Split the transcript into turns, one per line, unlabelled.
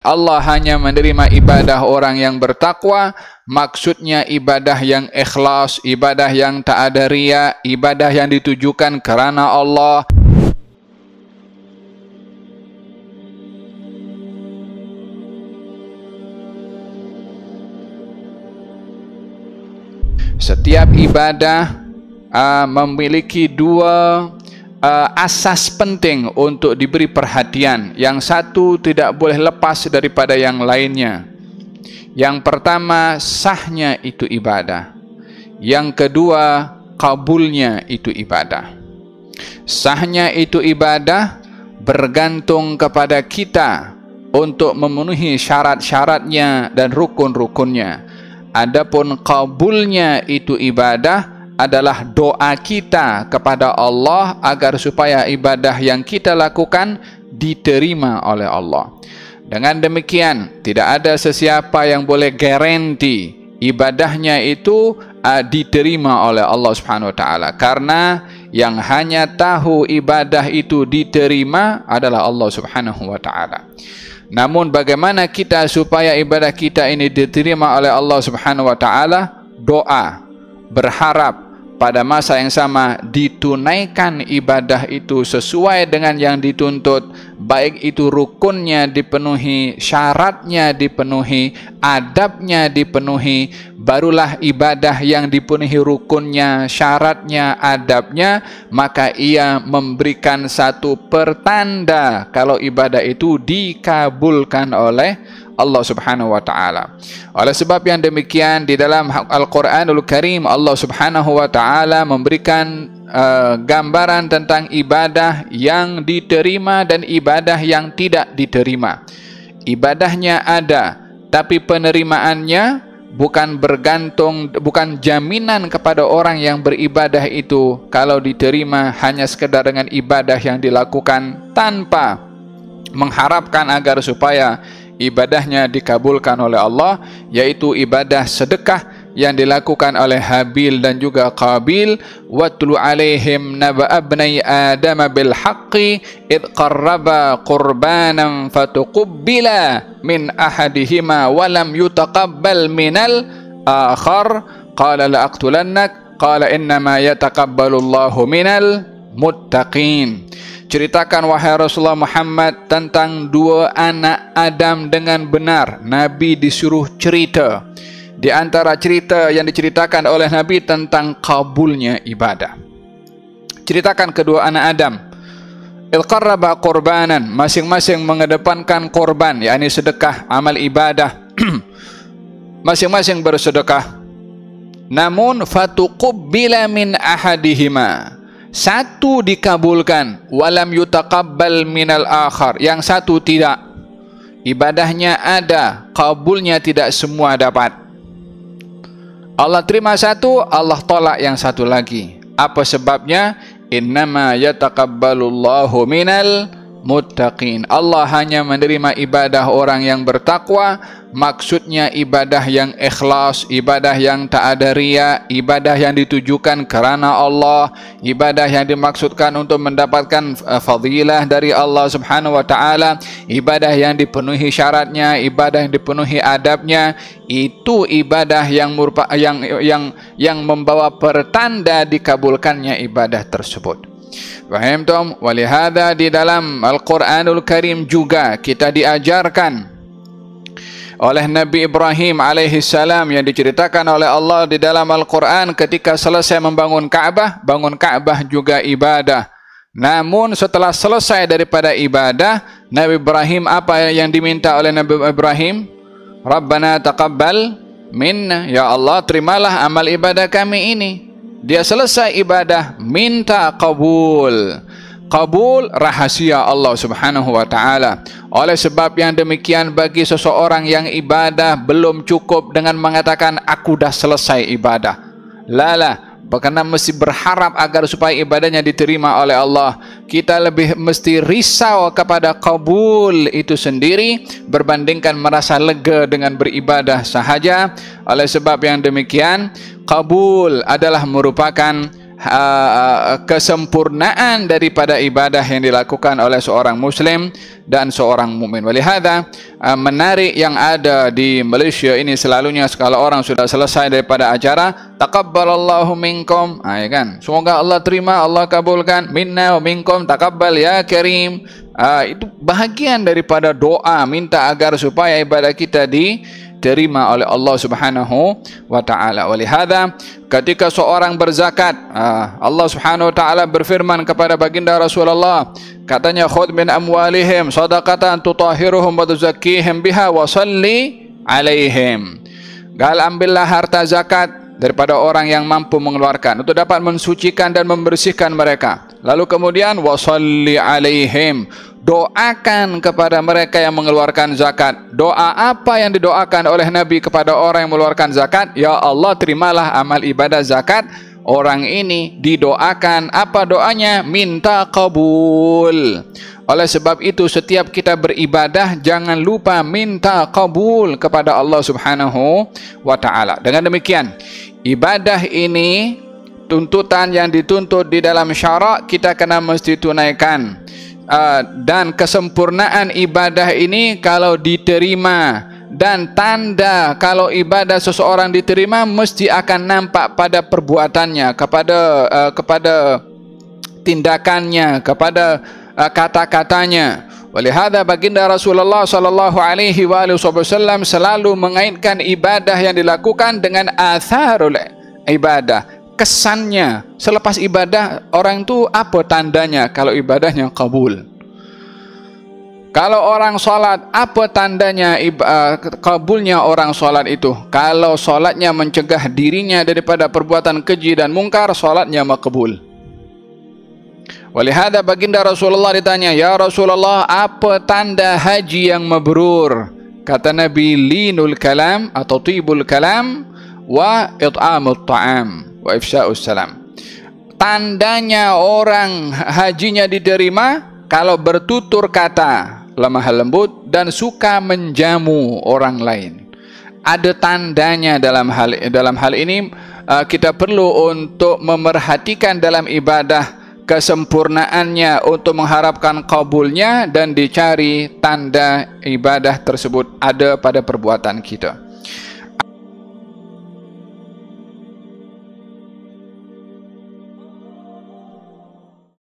Allah hanya menerima ibadah orang yang bertakwa, maksudnya ibadah yang ikhlas, ibadah yang tak ada riya, ibadah yang ditujukan kerana Allah. Setiap ibadah memiliki dua asas penting untuk diberi perhatian. Yang satu tidak boleh lepas daripada yang lainnya. Yang pertama, sahnya itu ibadah. Yang kedua, kabulnya itu ibadah. Sahnya itu ibadah bergantung kepada kita untuk memenuhi syarat-syaratnya dan rukun-rukunnya. Adapun kabulnya itu ibadah adalah doa kita kepada Allah agar supaya ibadah yang kita lakukan diterima oleh Allah. Dengan demikian, tidak ada sesiapa yang boleh garanti ibadahnya itu diterima oleh Allah Subhanahu wa taala, karena yang hanya tahu ibadah itu diterima adalah Allah Subhanahu wa taala. Namun bagaimana kita supaya ibadah kita ini diterima oleh Allah Subhanahu wa taala? Doa, berharap pada masa yang sama ditunaikan ibadah itu sesuai dengan yang dituntut, baik itu rukunnya dipenuhi, syaratnya dipenuhi, adabnya dipenuhi, barulah ibadah yang dipenuhi rukunnya, syaratnya, adabnya, maka ia memberikan satu pertanda kalau ibadah itu dikabulkan oleh Allah Subhanahu wa taala. Oleh sebab yang demikian, di dalam Al-Qur'anul Karim Allah Subhanahu wa taala memberikan gambaran tentang ibadah yang diterima dan ibadah yang tidak diterima. Ibadahnya ada, tapi penerimaannya bukan bergantung, bukan jaminan kepada orang yang beribadah itu kalau diterima hanya sekedar dengan ibadah yang dilakukan tanpa mengharapkan agar supaya ibadahnya dikabulkan oleh Allah, yaitu ibadah sedekah yang dilakukan oleh Habil dan juga Qabil. Watlu alaihim naba abnai Adam bil haqqi id qarraba qurbanan fatuqbila min ahadihima wa lam yutaqabbal minal akhar qala la aqtulannak qala innama yataqabbalu Allahu minal muttaqin. Ceritakan wahai Rasulullah Muhammad tentang dua anak Adam dengan benar. Nabi disuruh cerita. Di antara cerita yang diceritakan oleh Nabi tentang kabulnya ibadah. Ceritakan kedua anak Adam. Ilqarraba qurbanan, masing-masing mengedepankan korban, yakni sedekah, amal ibadah. Masing-masing bersedekah. Namun fatuqubbila min ahadihima, satu dikabulkan, walam yutaqabbal minal akhar, yang satu tidak. Ibadahnya ada, kabulnya tidak semua dapat. Allah terima satu, Allah tolak yang satu lagi. Apa sebabnya? Innama yataqabbalullahu minal muttaqin. Allah hanya menerima ibadah orang yang bertakwa, maksudnya ibadah yang ikhlas, ibadah yang tak ada riya, ibadah yang ditujukan kerana Allah, ibadah yang dimaksudkan untuk mendapatkan fadilah dari Allah Subhanahu wa taala, ibadah yang dipenuhi syaratnya, ibadah yang dipenuhi adabnya. Itu ibadah yang membawa pertanda dikabulkannya ibadah tersebut. Fahimtum? Walihada di dalam Al-Quranul Karim juga kita diajarkan oleh Nabi Ibrahim alaihi salam, yang diceritakan oleh Allah di dalam Al-Quran ketika selesai membangun Ka'bah. Bangun Ka'bah juga ibadah. Namun setelah selesai daripada ibadah, Nabi Ibrahim, apa yang diminta oleh Nabi Ibrahim? Rabbana taqabbal minna, ya Allah terimalah amal ibadah kami ini. Dia selesai ibadah, minta kabul. Kabul rahasia Allah Subhanahu wa taala. Oleh sebab yang demikian, bagi seseorang yang ibadah belum cukup dengan mengatakan aku dah selesai ibadah. Lala, karena mesti berharap agar supaya ibadahnya diterima oleh Allah. Kita lebih mesti risau kepada kabul itu sendiri berbandingkan merasa lega dengan beribadah sahaja. Oleh sebab yang demikian, kabul adalah merupakan kesempurnaan daripada ibadah yang dilakukan oleh seorang muslim dan seorang mukmin. Walihada menarik yang ada di Malaysia ini selalunya kalau orang sudah selesai daripada acara, taqabbalallahu minkum, ya kan, semoga Allah terima, Allah kabulkan, minna wa minkum taqabbal ya karim. Itu bahagian daripada doa, minta agar supaya ibadah kita diterima oleh Allah Subhanahu wa taala. Walihada ketika seorang berzakat, Allah Subhanahu wa taala berfirman kepada baginda Rasulullah, katanya, khudh min amwalihim shadaqatan tutahhiruhum wa tuzakkihim biha wa shalli alaihim. Ambillah harta zakat daripada orang yang mampu mengeluarkan untuk dapat mensucikan dan membersihkan mereka. Lalu kemudian wa shalli alaihim, doakan kepada mereka yang mengeluarkan zakat. Doa apa yang didoakan oleh Nabi kepada orang yang mengeluarkan zakat? Ya Allah, terimalah amal ibadah zakat orang ini. Didoakan apa doanya? Minta kabul. Oleh sebab itu setiap kita beribadah jangan lupa minta kabul kepada Allah Subhanahu wa taala. Dengan demikian, ibadah ini tuntutan yang dituntut di dalam syarak kita kena mesti tunaikan. Dan kesempurnaan ibadah ini kalau diterima, dan tanda kalau ibadah seseorang diterima mesti akan nampak pada perbuatannya, kepada tindakannya, kepada kata-katanya. Walihada baginda Rasulullah sallallahu alaihi wasallam selalu mengaitkan ibadah yang dilakukan dengan atharul ibadah, kesannya selepas ibadah orang itu apa tandanya kalau ibadahnya kabul. Kalau orang solat, apa tandanya kabulnya orang solat itu? Kalau solatnya mencegah dirinya daripada perbuatan keji dan mungkar, solatnya makbul. Walihada baginda Rasulullah ditanya, ya Rasulullah, apa tanda haji yang mabrur? Kata Nabi, linul kalam atau tibul kalam wa it'amut ta'am wa ifsya'us salam. Tandanya orang hajinya diterima kalau bertutur kata lemah lembut dan suka menjamu orang lain. Ada tandanya dalam hal ini. Kita perlu untuk memerhatikan dalam ibadah kesempurnaannya untuk mengharapkan kabulnya, dan dicari tanda ibadah tersebut ada pada perbuatan kita.